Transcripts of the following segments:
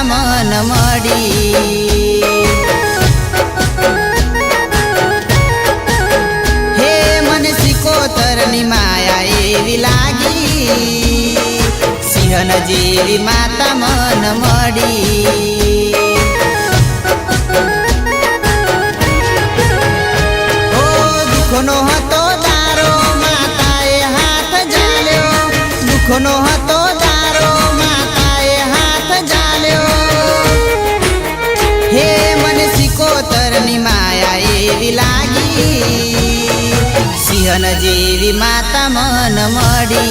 माता मन मड़ी। हे मन सिकोतरनी माया एवी लागी, सिंहन जेवी माता मन मड़ी। ओ दुखनो हतो दारो माताए हाथ जाल्यो, दुखनो हतो दारो माताए हाथ जाल्यो। हे मन सिकोतरनी माया एवी लागी, सिंहन जेवी माता मन मड़ी।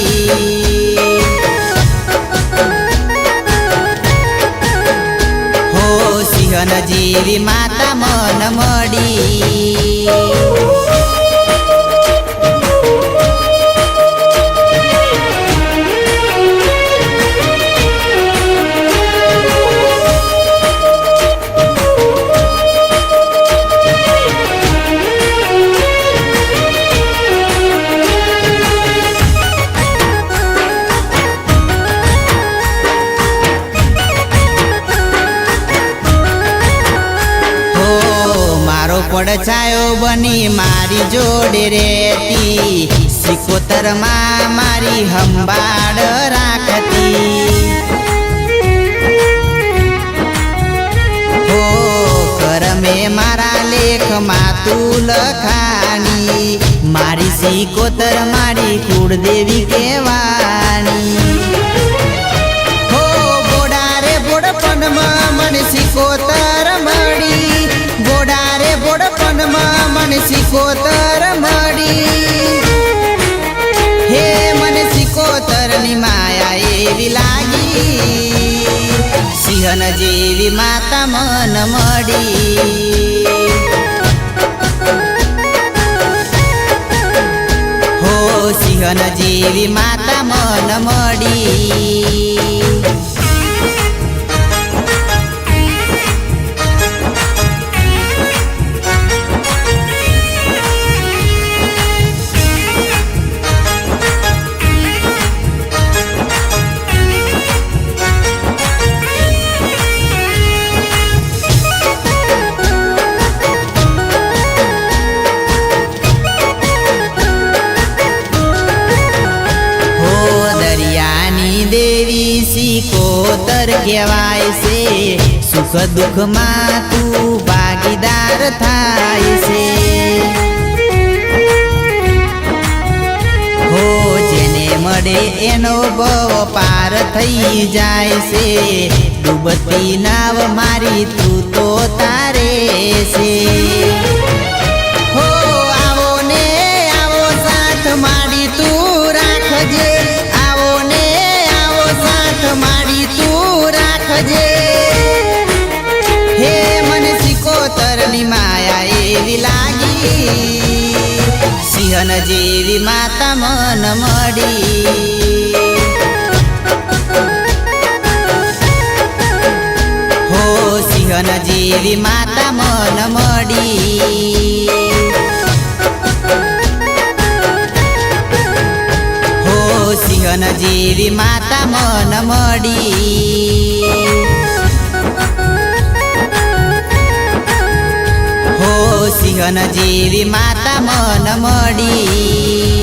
हो सिंहन जेवी माता मन मड़ी। પડછાયો બની મારી જોડે રહેતી, સિકોતર માં મારી હંબાડ રાખતી। હો કરમે મારા લેખ માં તું લખાણી, મારી સિકોતર મારી કુળદેવી કહેવાની। હો બોડારે બોડપણમાં મને સિકોતર મળી, બોડારે બોડપણમાં મને સિકોતર મળી। હે મને સિકોતરની માયા એવી લાગી, સિંહન જેવી માતા મન મળી। હો સિંહન જેવી માતા મન મળી। देवी सिकोतर कहेवाय से, सुख दुख में तू भागीदार थाय से। हो जेने मळे एनो बव पार थई जाय से, डूबती नाव मारी तू तो तारे से। हो आवो ने आवो साथ मारी तू राखजे, मारी तू राखजे। हे मन सिकोतरनी माया एवी लागी, सिंहन जेवी माता मन मड़ी। हो सिंहन जेवी माता मन मड़ी। सिंहन जेवी माता मन मड़ी। हो सिंहन जेवी माता मन मड़ी।